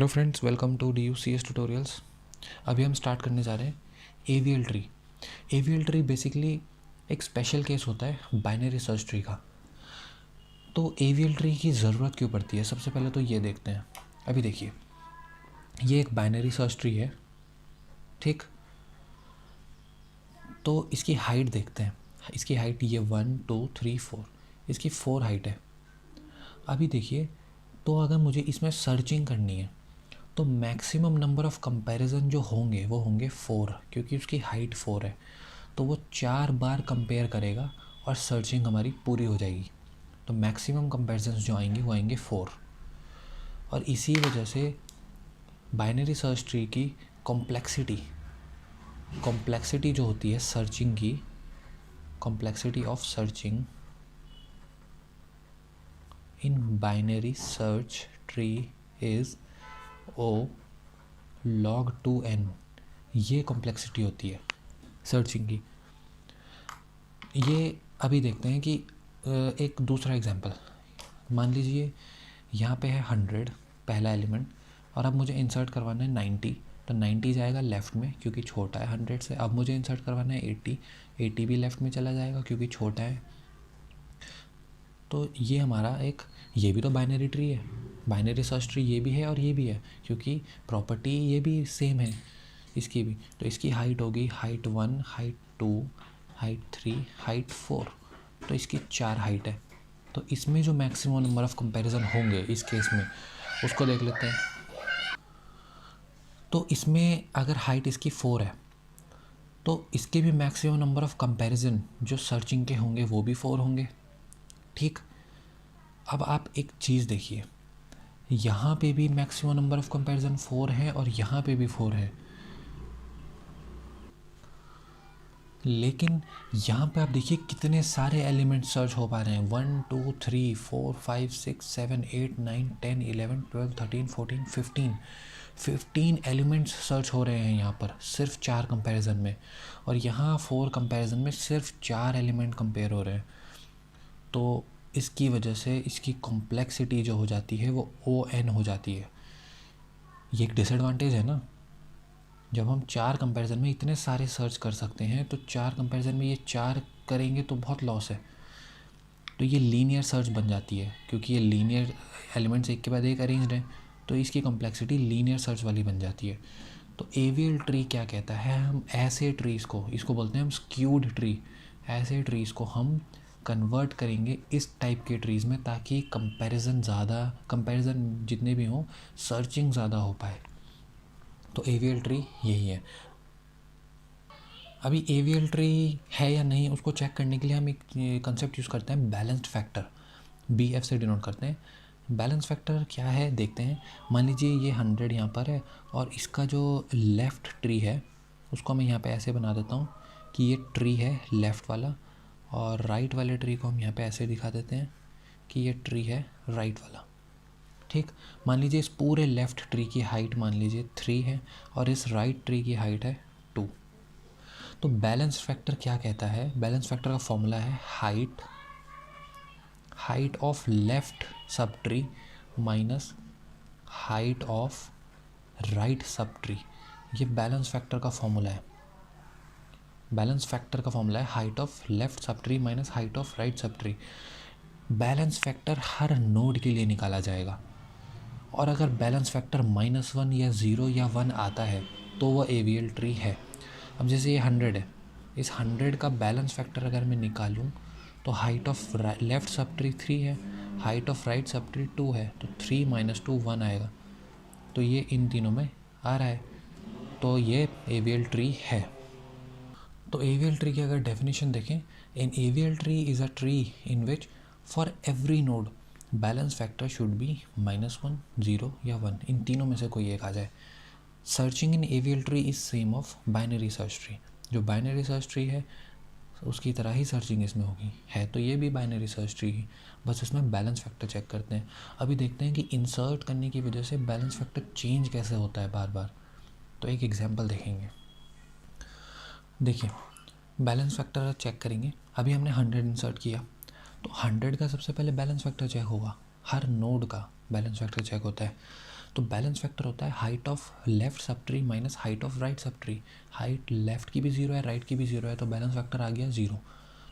Hello friends, welcome to DUCS tutorials. अभी हम start करने जा रहे हैं AVL tree. AVL tree basically एक स्पेशल केस होता है बाइनरी सर्च ट्री का। तो AVL ट्री की ज़रूरत क्यों पड़ती है, सबसे पहले तो ये देखते हैं। अभी देखिए, ये एक बाइनरी सर्च ट्री है, ठीक। तो इसकी हाइट देखते हैं। इसकी हाइट ये 1 2 3 4, इसकी 4 हाइट है। अभी देखिए, तो अगर मुझे इसमें सर्चिंग करनी है तो मैक्सिमम नंबर ऑफ़ कंपैरिजन जो होंगे वो होंगे 4, क्योंकि उसकी हाइट 4 है। तो वो 4 बार कंपेयर करेगा और सर्चिंग हमारी पूरी हो जाएगी। तो मैक्सिमम कंपैरिजन जो आएंगे वो आएंगे 4। और इसी वजह से बाइनरी सर्च ट्री की कॉम्प्लेक्सिटी जो होती है सर्चिंग की, complexity of searching in binary search tree is O log 2n। ये कॉम्प्लेक्सिटी होती है सर्चिंग की। ये अभी देखते हैं कि एक दूसरा एग्जांपल मान लीजिए, यहाँ पे है 100 पहला एलिमेंट, और अब मुझे इंसर्ट करवाना है 90। तो 90 जाएगा लेफ़्ट में क्योंकि छोटा है 100 से। अब मुझे इंसर्ट करवाना है 80 भी लेफ़्ट में चला जाएगा क्योंकि छोटा है। तो ये हमारा एक, ये भी तो बाइनरी ट्री है, बाइनरी सर्च ट्री ये भी है और ये भी है, क्योंकि प्रॉपर्टी ये भी सेम है इसकी भी। तो इसकी हाइट होगी हाइट 1, हाइट 2, हाइट 3, हाइट 4। तो इसकी 4 हाइट है। तो इसमें जो मैक्सिमम नंबर ऑफ़ कंपैरिजन होंगे इस केस में, उसको देख लेते हैं। तो इसमें अगर हाइट इसकी 4 है तो इसके भी मैक्सिमम नंबर ऑफ़ कंपैरिजन जो सर्चिंग के होंगे वो भी 4 होंगे, ठीक। अब आप एक चीज़ देखिए, यहाँ पे भी मैक्सिमम नंबर ऑफ़ कंपैरिजन 4 है और यहाँ पे भी 4 है, लेकिन यहाँ पे आप देखिए कितने सारे एलिमेंट सर्च हो पा रहे हैं। 1 2 3 4 5 6 7 8 9 10 11 12 13 14 15 एलिमेंट्स सर्च हो रहे हैं यहाँ पर सिर्फ 4 कंपैरिजन में, और यहाँ 4 कंपैरिजन में सिर्फ 4 एलिमेंट कंपेयर हो रहे हैं। तो इसकी वजह से इसकी कॉम्प्लेक्सिटी जो हो जाती है वो ON हो जाती है। ये एक डिसएडवांटेज है ना, जब हम 4 कंपैरिजन में इतने सारे सर्च कर सकते हैं तो 4 कंपैरिजन में ये 4 करेंगे तो बहुत लॉस है। तो ये लीनियर सर्च बन जाती है, क्योंकि ये लीनियर एलिमेंट्स एक के बाद एक अरेंज्ड हैं, तो इसकी कॉम्प्लेक्सिटी लीनियर सर्च वाली बन जाती है। तो AVL ट्री क्या कहता है, हम ऐसे ट्रीज़ को, इसको बोलते हैं हम स्क्यूड ट्री, ऐसे ट्रीज़ को हम कन्वर्ट करेंगे इस टाइप के ट्रीज़ में, ताकि कंपैरिजन जितने भी हों सर्चिंग ज़्यादा हो पाए। तो AVL ट्री यही है। अभी AVL ट्री है या नहीं उसको चेक करने के लिए हम एक कंसेप्ट यूज़ करते हैं, बैलेंस्ड फैक्टर, BF से डिनोट करते हैं। बैलेंस फैक्टर क्या है देखते हैं। मान लीजिए ये 100 यहाँ पर है, और इसका जो लेफ़्ट ट्री है उसको मैं यहाँ पे ऐसे बना देता हूँ कि ये ट्री है लेफ़्ट वाला, और राइट वाले ट्री को हम यहाँ पे ऐसे दिखा देते हैं कि ये ट्री है राइट वाला, ठीक। मान लीजिए इस पूरे लेफ़्ट ट्री की हाइट मान लीजिए 3 है और इस राइट ट्री की हाइट है 2। तो बैलेंस फैक्टर क्या कहता है, बैलेंस फैक्टर का फॉर्मूला है height of left sub tree minus height of right sub tree. ये बैलेंस फैक्टर का फॉर्मूला है। बैलेंस फैक्टर का फॉर्मूला है height of left sub tree minus height of right sub tree. Balance factor her node के लिए निकाला जाएगा, और अगर बैलेंस फैक्टर -1 या 0 या 1 आता है तो वह AVL ट्री है। अब जैसे ये 100 है, इस 100 का बैलेंस फैक्टर अगर मैं निकालूं तो height of left sub tree 3 है, height of right sub tree 2 है, तो 3 - 2 1 आएगा। तो ये इन तीनों में आ रहा है, तो ये AVL ट्री है। तो AVL ट्री की अगर डेफिनेशन देखें, इन AVL tree is a tree in which for every node balance factor should be -1 0 या 1, इन तीनों में से कोई एक आ जाए। Searching in AVL tree is same of binary search tree. जो बाइनरी सर्च ट्री है उसकी तरह ही सर्चिंग इसमें होगी, है तो ये भी बाइनरी सर्च ट्री ही, बस इसमें बैलेंस फैक्टर चेक करते हैं। अभी देखते हैं कि इंसर्ट करने की वजह से बैलेंस फैक्टर चेंज कैसे होता है बार बार। तो एक एग्जांपल देखेंगे। देखिए, बैलेंस फैक्टर चेक करेंगे। अभी हमने 100 इंसर्ट किया, तो 100 का सबसे पहले बैलेंस फैक्टर चेक होगा, हर नोड का बैलेंस फैक्टर चेक होता है। तो बैलेंस फैक्टर होता है height of left sub tree minus height of right sub tree. Height left की भी 0 है, राइट की भी 0 है, तो बैलेंस फैक्टर आ गया 0।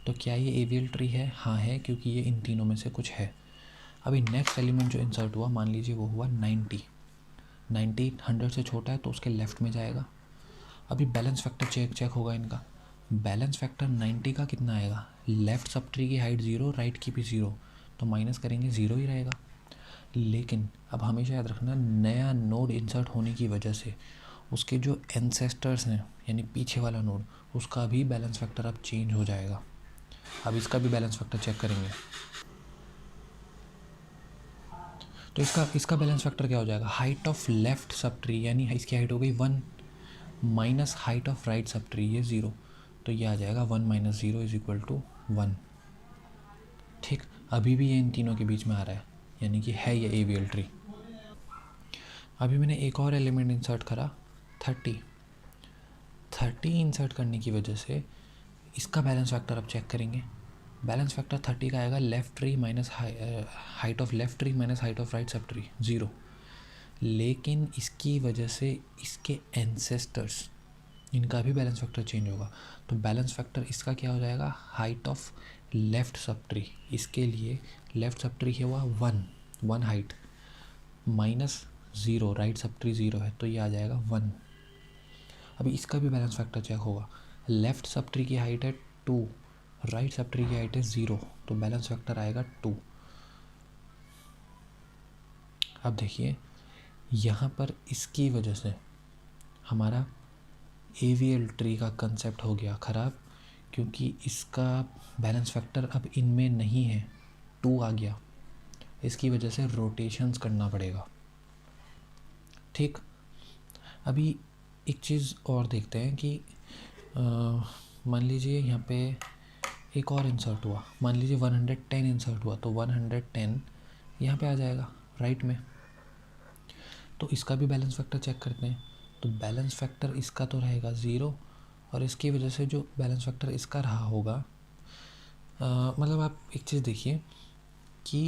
तो क्या ये एवीएल ट्री है? हाँ है, क्योंकि ये इन तीनों में से कुछ है। अभी नेक्स्ट एलिमेंट जो इंसर्ट हुआ, मान लीजिए वो हुआ 90। 90 100 से छोटा है तो उसके लेफ्ट में जाएगा। अभी बैलेंस फैक्टर चेक होगा इनका। बैलेंस फैक्टर 90 का कितना आएगा? लेफ्ट सब ट्री की हाइट 0, राइट की भी 0, तो माइनस करेंगे 0 ही रहेगा। लेकिन अब हमेशा याद रखना, नया नोड इंसर्ट होने की वजह से उसके जो एंसेस्टर्स हैं यानी पीछे वाला नोड, उसका भी बैलेंस फैक्टर अब चेंज हो जाएगा। अब इसका भी बैलेंस फैक्टर चेक करेंगे। तो इसका बैलेंस फैक्टर क्या हो जाएगा? Height of left sub tree यानी इसकी हाइट हो गई 1 minus height of right sub tree, ये 0, तो ये आ जाएगा 1 माइनस 0 इज इक्वल टू 1। ठीक, अभी भी ये इन तीनों के बीच में आ रहा है, यानी कि है ये एवीएल ट्री। अभी मैंने एक और एलिमेंट इंसर्ट करा 30 इंसर्ट करने की वजह से इसका बैलेंस फैक्टर अब चेक करेंगे। बैलेंस फैक्टर 30 का आएगा left tree minus height of left tree minus height of right sub tree, 0। लेकिन इसकी वजह से इसके एंसेस्टर्स, इनका भी बैलेंस फैक्टर चेंज होगा। तो बैलेंस फैक्टर इसका क्या हो जाएगा? Height of left sub tree, इसके लिए लेफ्ट सब ट्री क्या हुआ 1 height minus 0, right sub tree 0 है, तो ये आ जाएगा 1। अभी इसका भी बैलेंस फैक्टर चेक होगा। लेफ्ट सब ट्री की हाइट है 2, राइट सब ट्री की हाइट है 0, तो बैलेंस फैक्टर आएगा 2। अब देखिए यहाँ पर इसकी वजह से हमारा एवीएल ट्री का कंसेप्ट हो गया ख़राब, क्योंकि इसका बैलेंस फैक्टर अब इनमें नहीं है, 2 आ गया। इसकी वजह से रोटेशंस करना पड़ेगा। ठीक, अभी एक चीज़ और देखते हैं कि मान लीजिए यहाँ पे एक और इंसर्ट हुआ, मान लीजिए 110 इंसर्ट हुआ, तो 110 यहाँ पे आ जाएगा राइट में। तो इसका भी बैलेंस फैक्टर चेक करते हैं। तो बैलेंस फैक्टर इसका तो रहेगा 0, और इसकी वजह से जो बैलेंस फैक्टर इसका रहा होगा, मतलब आप एक चीज़ देखिए कि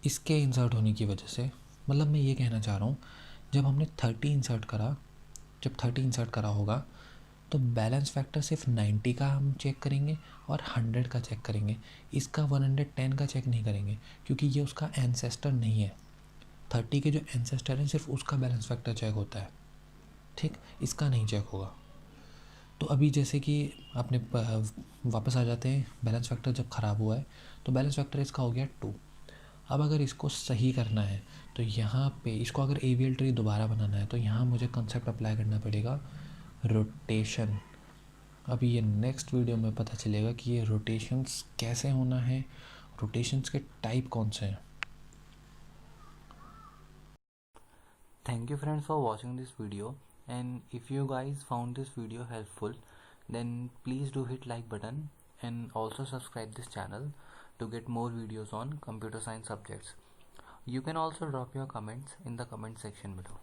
इसके इंसर्ट होने की वजह से, मतलब मैं ये कहना चाह रहा हूँ, जब हमने 30 इंसर्ट करा, जब 30 इंसर्ट करा होगा तो बैलेंस फैक्टर सिर्फ 90 का हम चेक करेंगे और 100 का चेक करेंगे। इसका 110 का चेक नहीं करेंगे, क्योंकि ये उसका एंसेस्टर नहीं है। 30 के जो एंसेस्टर हैं सिर्फ उसका बैलेंस फैक्टर चेक होता है। ठीक, इसका नहीं चेक होगा। तो अभी जैसे कि आपने वापस आ जाते हैं, बैलेंस फैक्टर जब ख़राब हुआ है तो बैलेंस फैक्टर इसका हो गया 2। अब अगर इसको सही करना है तो यहाँ पे इसको अगर एवीएल ट्री दोबारा बनाना है तो यहाँ मुझे कंसेप्ट अप्लाई करना पड़ेगा रोटेशन। अभी ये नेक्स्ट वीडियो में पता चलेगा कि ये रोटेशंस कैसे होना है, रोटेशंस के टाइप कौन से हैं। Thank you friends for watching this video, and if you guys found this video helpful, then please do hit like button and also subscribe this channel to get more videos on computer science subjects. You can also drop your comments in the comment section below.